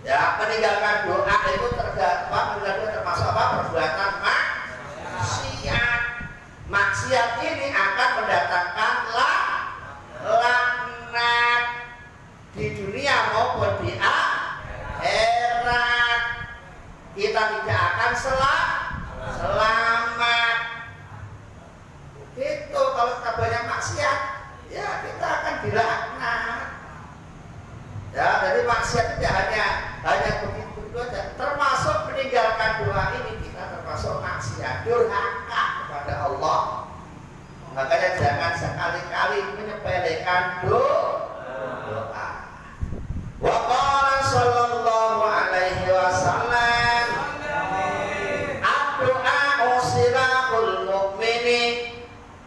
[SPEAKER 1] Ya, meninggalkan doa itu termasuk apa? Perbuatan maksiat. Maksiat ini akan mendatangkan laknat di dunia maupun di akhirat. Kita tidak akan selamat. Itu kalau kita banyak maksiat, ya kita akan dilaknat. Ya, jadi maksiat tidak hanya begitu aja. Termasuk meninggalkan doa ini kita termasuk maksiat, durhaka kepada Allah. Makanya jangan sekali-kali menyepelekan doa. Wa qala sallallahu alaihi wasallam, ad-du'a silahul mu'mini.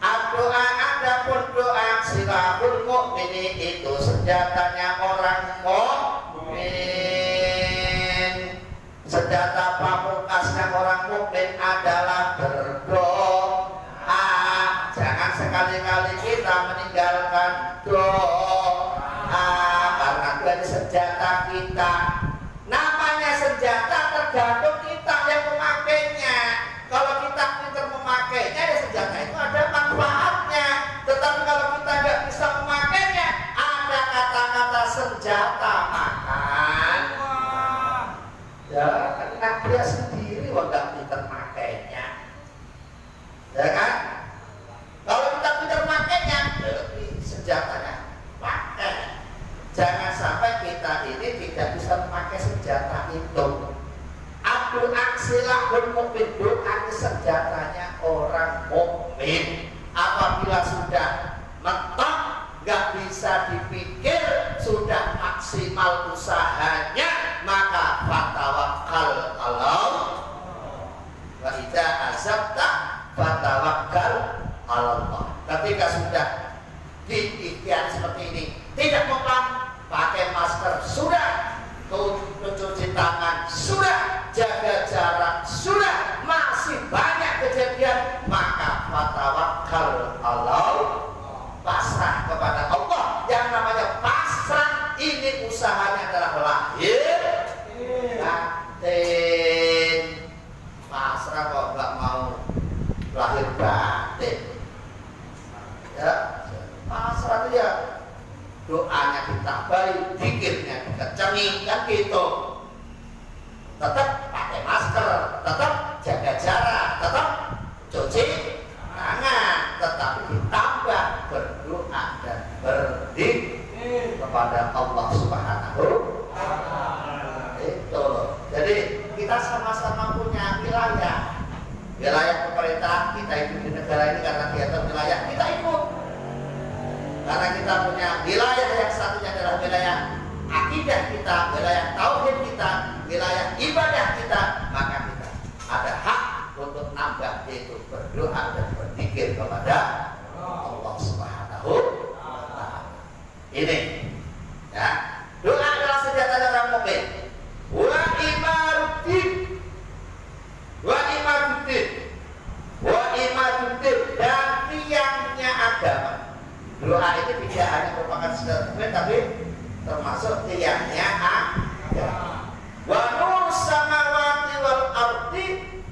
[SPEAKER 1] Ad-du'a, adapun doa silahul mu'mini itu senjatanya orang mukmin. Senjata pamungkasnya orang mukmin adalah berdoa. Jangan sekali-kali kita meninggalkan doa, karena itu adalah senjata kita. Namanya senjata tergantung kita yang memakainya. Kalau kita pintar memakainya, ya senjata itu ada manfaatnya. Tetapi kalau kita nggak bisa memakainya, ada kata-kata senjata makan. Ya, karena dia sendiri nggak pintar makainya. Ya kan? Kalau kita pintar makainya, senjatanya pakai. Jangan sampai kita ini tidak bisa memakai senjata itu. Abdul aksilahul mukmin, doa senjatanya orang mukmin. Apabila sudah mentok, nggak bisa dipikir, sudah maksimal usahanya, maka fatawakkal Allah. Wa idza azabta fatawakkal Allah. Ketika sudah diikhtiar seperti ini, tidak mempan, pakai masker sudah, mencuci tangan sudah, jaga jarak sudah, masih banyak kejadian, maka fatawakkal Allah, pasrah kepada Allah. Yang namanya pasrah ini usahanya adalah lahir batin. Pasrah kok nggak mau lahir batin, ya pasrah itu ya doanya ditambahi, zikirnya dikencengin, kan gitu. Tetap pakai masker, tetap jaga jarak, tetap cuci tangan, tetapi ditambah berdoa dan berzikir kepada Allah Subhanahu wa Ta'ala. Itu loh. Jadi kita sama-sama punya wilayah pemerintah. Kita hidup di negara ini karena dia wilayah, kita ikut. Karena kita punya wilayah yang satunya adalah wilayah akidah kita, wilayah tauhid kita, wilayah ibadah kita, maka kita ada hak untuk nambah, yaitu berdoa dan berzikir kepada Allah Subhanahu wa Ta'ala. Ini ya, doa adalah senjata orang mukmin. Wa imaruddin, wa imaruddin, wa imaruddin, dan tiangnya agama. Doa itu tidak hanya merupakan senjata, tapi termasuk tiangnya agama. Wa nur samawati wal ardi,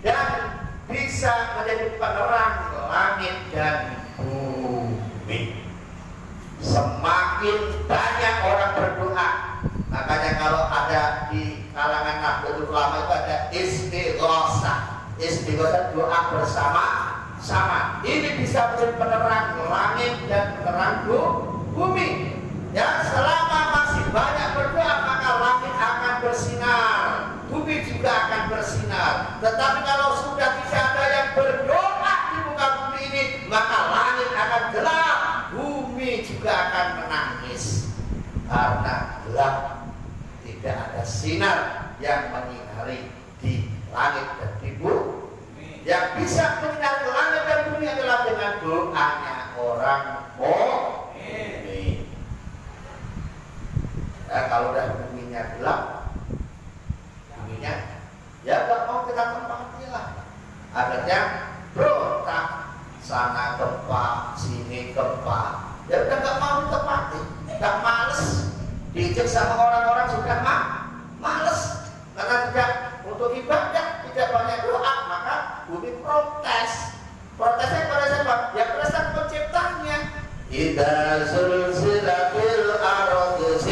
[SPEAKER 1] dan bisa menjadi penerang langit dan bumi. Semakin banyak orang berdoa, makanya kalau ada di kalangan Nahdlatul Ulama itu ada istighosah. Istighosah doa bersama-sama. Ini bisa menjadi penerang langit dan penerang bumi. Ya, selama masih banyak berdoa, maka langit akan bersinar, bumi juga akan bersinar. Tetapi kalau sudah tidak ada yang berdoa di muka bumi ini, maka langit akan gelap, bumi juga tidak ada sinar yang menyinari di langit dan di bumi. Yang bisa menyinari langit dan bumi adalah dengan doanya orang mukmin. Ya, kalau udah buminya gelap, buminya ya gak mau kita tempati lah. Akhirnya berontak, sana gempa, sini gempa. Ya udah gak mau ditempati, gak males. Diijek sama orang-orang sudah males karena tidak untuk ibadah, tidak banyak doa, maka bumi protes. Protesnya kepada siapa? Ya protes penciptanya. Idza zulzilatil ardu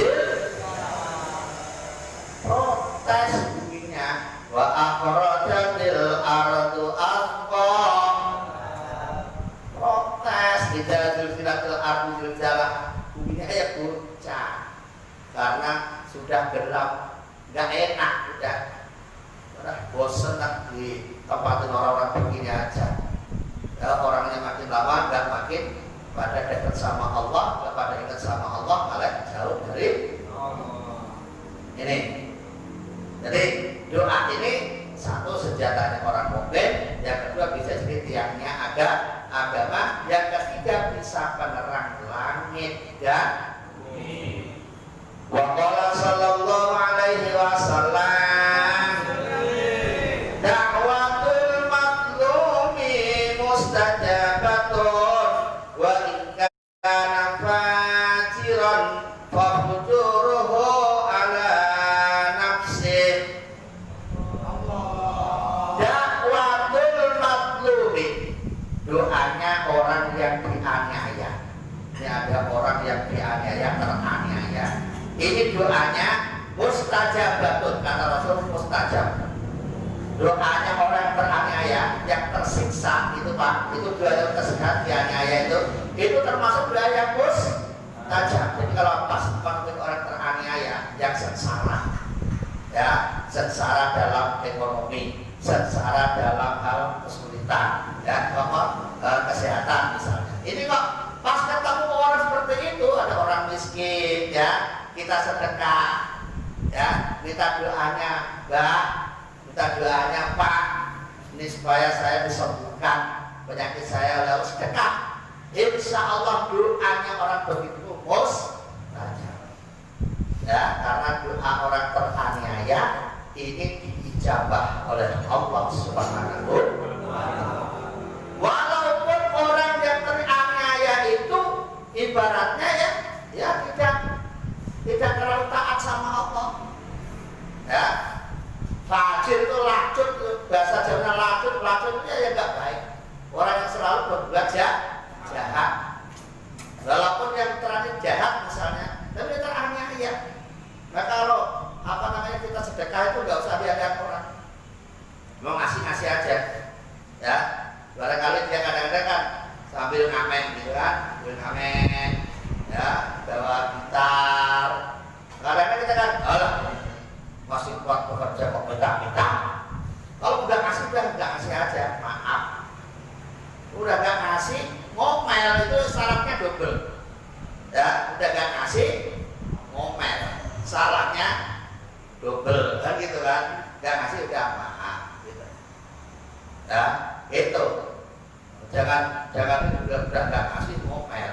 [SPEAKER 1] protes buminya, wa akhrajatil ardu athqa. Protes idza zulzilatil ardu zilzalah, buminya ya goncang karena sudah gelap, nggak enak, udah bosen lah di tempatin orang-orang begini aja. Ya, orangnya makin lama nggak makin pada dekat sama Allah, nggak pada ingat sama Allah, malah jauh dari Allah. Ini, jadi doa ini satu senjatanya orang mukmin, yang kedua bisa jadi tiangnya agama, yang ketiga bisa penerang langit dan bumi. Wa qala sallallahu alaihi wasallam da'watul matlumi mustajabatun wa in kana fajiran fafujuruhu ala nafsih. Da'watul matlumi, doanya orang yang dianiaya. Ini ada orang yang dianiaya, teraniaya. Ini doanya mustajabatun, kata Rasul mustajab. Doanya orang yang teraniaya, yang tersiksa itu Pak, itu doa yang tersiksa dianiaya itu termasuk doa yang mustajab. Jadi kalau pas orang teraniaya yang sengsara, ya sengsara dalam ekonomi, sengsara dalam hal kesulitan, ya kesehatan misalnya. Ini kok pas ketemu orang seperti itu, ada orang miskin, ya kita sedekah, ya minta doanya Mbak, minta doanya Pak, ini supaya saya disembuhkan penyakit saya, lalu sedekah. Insya Allah doanya orang begitu mustajab, ya karena doa orang teraniaya ini diijabah oleh Allah Subhanahu wa Ta'ala. Walaupun orang yang teraniaya itu ibaratnya ya tidak terlalu taat sama Allah. Ya, fajir itu lacut, bahasa Jawa lacut ya nggak baik. Orang yang selalu berbuat jahat. Walaupun yang terakhir jahat misalnya, tapi teraniaya. Nah kalau kita sedekah itu nggak usah lihat orang, mau ngasih aja. Ya, barangkali dia kadang-kadang kan sambil ngamen gitu kan, ya bawa gitar. Kadang-kadang kita kan, alah masih kuat bekerja kok minta. Kalau udah ngasih nggak ngasih aja, maaf. Udah nggak ngasih, ngomel itu salahnya double. Ya, udah nggak ngasih, ngomel, salahnya double kan gitu kan. Nggak ngasih udah maaf gitu. Ya, itu. Jangan udah nggak ngasih ngomel.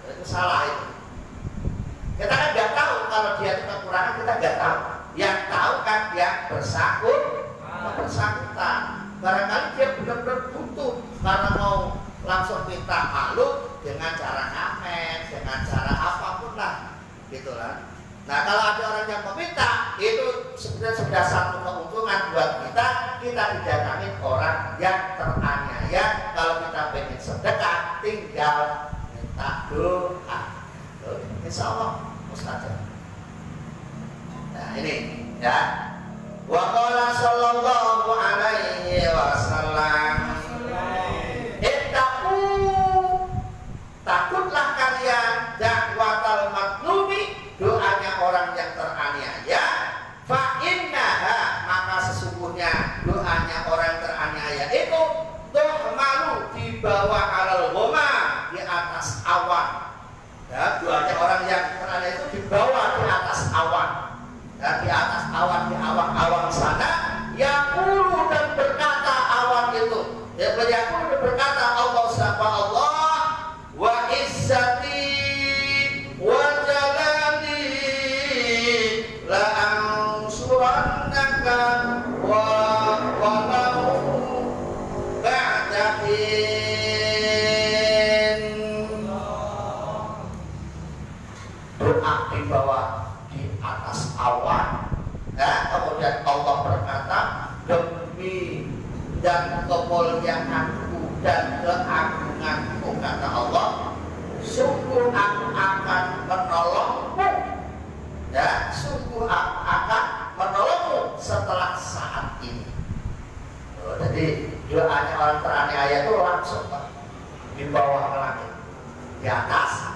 [SPEAKER 1] Itu salah itu. Kita kan nggak tahu kalau dia itu kekurangan, kita nggak tahu. Yang tahu kan yang bersangkutan. Barangkali dia benar-benar butuh karena mau langsung minta makhluk dengan cara ngamen, dengan cara apapun lah, gitu kan. Nah kalau ada orang yang meminta, itu sebenarnya sudah satu keuntungan buat kita didatangi orang yang teraniaya. Kalau kita pengen sedekah, tinggal minta doa. Insya Allah mustajab. Nah ini ya. Wa qala sallallahu alaihi wasallam, ittaqu, takutlah kalian dakwatal matlumi, doanya orang yang teraniaya. Fa innaha, maka sesungguhnya doanya orang teraniaya itu tuhmalu, dibawa alal ghoma, di atas awan. Ya, doanya orang yang teraniaya itu dibawa di atas awan. Dan di atas awan, di awang-awang sana, yaqulu dan berkata awan itu, yaqulu dan berkata Allah siapa Allah, wa izzati wa jalali la ansurannaka wa walau ba'dahin. Doa di bawah di atas awan, ya, kemudian Allah berkata, demi dan kemuliaanku dan keagunganku, kata Allah, sungguh aku akan menolongmu, ya, sungguh aku akan menolongmu setelah saat ini. Jadi doanya orang teraniaya itu langsung di bawah langit, di atas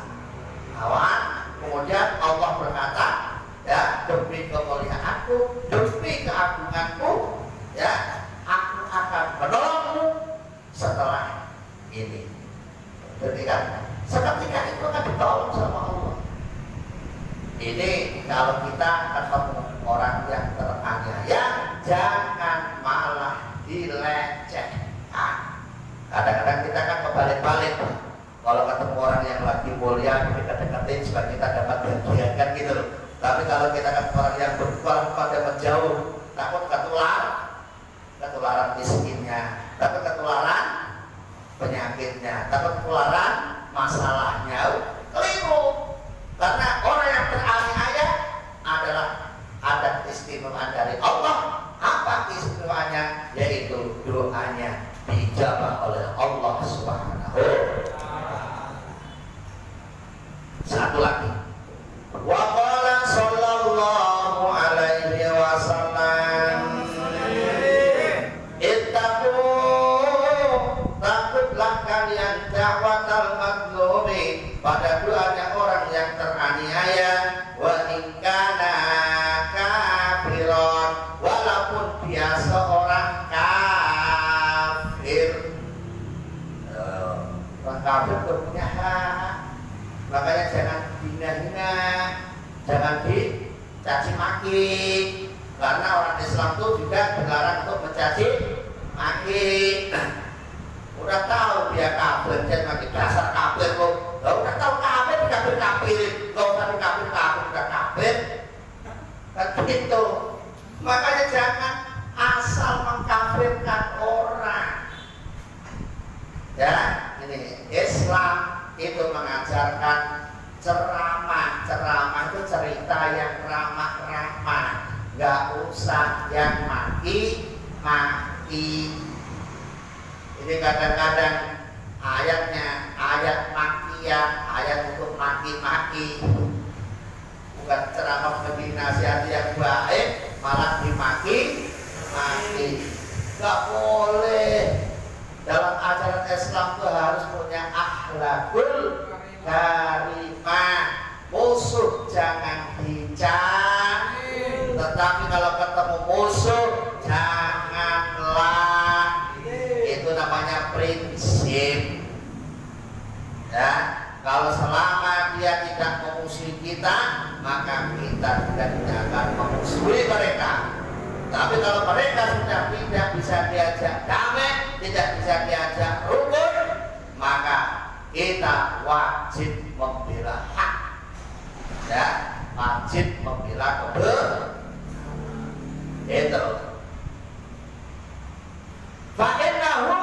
[SPEAKER 1] awan. Kemudian Allah berkata, ya, demi kemuliaanku, demi keagunganku, ya, aku akan menolongmu setelah ini. Jadi kan seketika itu akan ditolong sama Allah. Ini kalau kita ketemu orang yang teraniaya, jangan malah dilecehkan. Kadang-kadang kita kan kebalik-balik. Kalau ketemu orang yang lagi mulia, kita deketin supaya kita dapat bagian kan gitu loh. Tapi kalau kita ketemu orang yang berkualitas pada menjauh, takut ketularan miskinnya, takut ketularan penyakitnya, takut ketularan masalahnya. Keliru. Karena orang yang teraniaya adalah ada istimewaan dari Allah. Apa istimewaannya? Yaitu doanya dijabah oleh Allah Subhanahu. Satu lagi, wa qala sallallahu alaihi wasallam, ittaqu, takutlah kalian da'watal mazlumi, pada doanya orang yang teraniaya, wa in kana kafiron, walaupun dia seorang kafir. Orang kafir punya hak. Makanya jangan dihina-hina, jangan dicaci maki, karena orang Islam itu juga dilarang untuk mencaci maki. Udah tahu dia kafir, jangan maki dasar kafir kok. Udah tahu kafir, kafir, kau tadi kafir, udah kafir. Kan begitu. Makanya jangan asal mengkafirkan orang. Ya, ini Islam itu mengajarkan ceramah itu cerita yang ramah-ramah, nggak usah yang maki-maki. Ini kadang-kadang ayatnya ayat makiyah, ayat untuk maki-maki, bukan ceramah menjadi nasihat yang baik, malah dimaki-maki. Nggak boleh. Dalam ajaran Islam itu harus punya akhlakul karimah. Musuh jangan dicari, tetapi kalau ketemu musuh janganlah. Itu namanya prinsip. Ya, kalau selama dia tidak memusuhi kita, maka kita tidak akan memusuhi mereka. Tapi kalau mereka sudah tidak bisa diajak damai, tidak bisa diajak rukun, maka kita wajib membela hak, ya, wajib membela kebenaran. Itu. Fa'innahu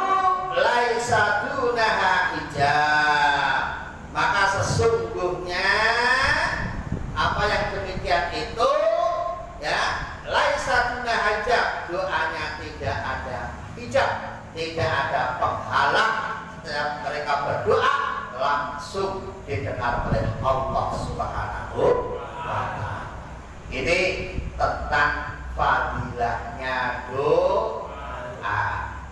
[SPEAKER 1] laisa dunaha hijab. Maka sesungguhnya apa yang demikian itu, ya, laisa dunaha hijab, doanya tidak ada hijab, tidak ada penghalang. Setiap mereka berdoa langsung didengar oleh Allah Subhanahu wa ta'ala. Ini tentang fadilahnya doa.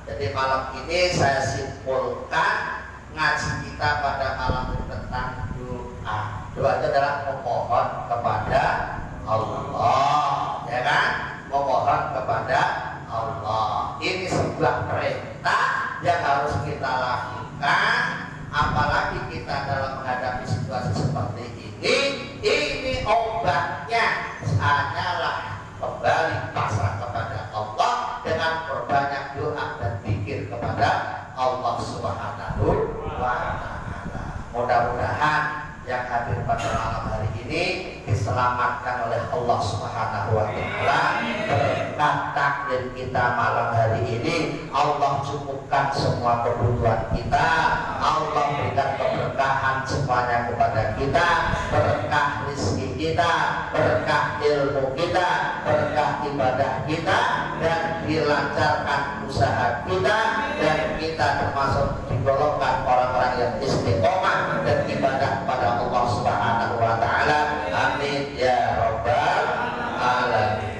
[SPEAKER 1] Jadi malam ini saya simpulkan ngaji kita pada malam ini tentang doa. Doa itu adalah memohon kepada Allah, ya kan? Memohon kepada Allah. Ini sebuah perintah yang harus kita lakukan, apalagi kita dalam menghadapi situasi seperti ini. Ini obatnya hanyalah kembali pasrah kepada Allah dengan berbanyak doa dan zikir kepada Allah Subhanahu wa Ta'ala. Mudah-mudahan yang hadir pada malam hari ini diselamatkan oleh Allah Subhanahu wa Ta'ala. Berkat takdir kita malam hari ini, Allah cukupkan semua kebutuhan kita, Allah berikan keberkahan semuanya kepada kita, berkah rezeki kita, berkah ilmu kita, berkah ibadah kita, dan dilancarkan usaha kita, dan kita termasuk digolongkan orang-orang yang istiqomah dan ibadah pada Allah Subhanahu wa Ta'ala. Amin ya rabbal alamin.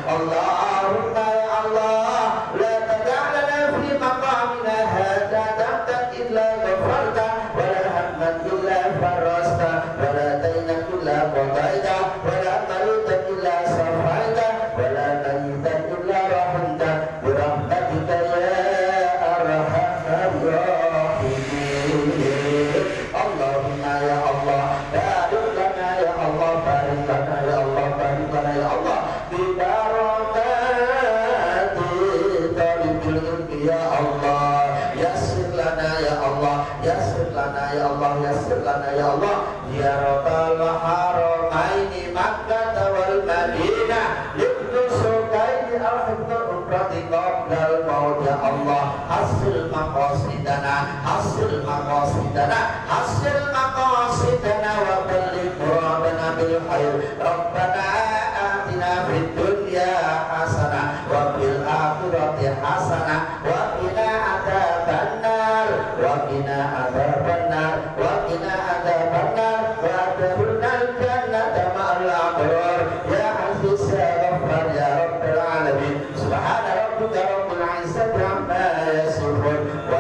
[SPEAKER 2] Allahumma ya Allah la
[SPEAKER 1] ya Allah, yassir lana ya Allah, yassir lana ya Allah, yassir lana ya Allah, ziyaratal haramaini Makkah wal Madinah linusukaini al-hibdul umrati qablal maut ya Allah, hasil maqasidana, hasil maqasidana, hasil maqasidana wa balligh muradana bil khair. Rabbana atina fid dunya hasanah wa fil akhirati hasanah wa qina adzabannar wa qina adzabannar wa qina adzabannar wa adkhilnal jannata ma'al abrar ya aziz ya ghaffar ya rabbal alamin. Subhana rabbika rabbil izzati amma yasifun wa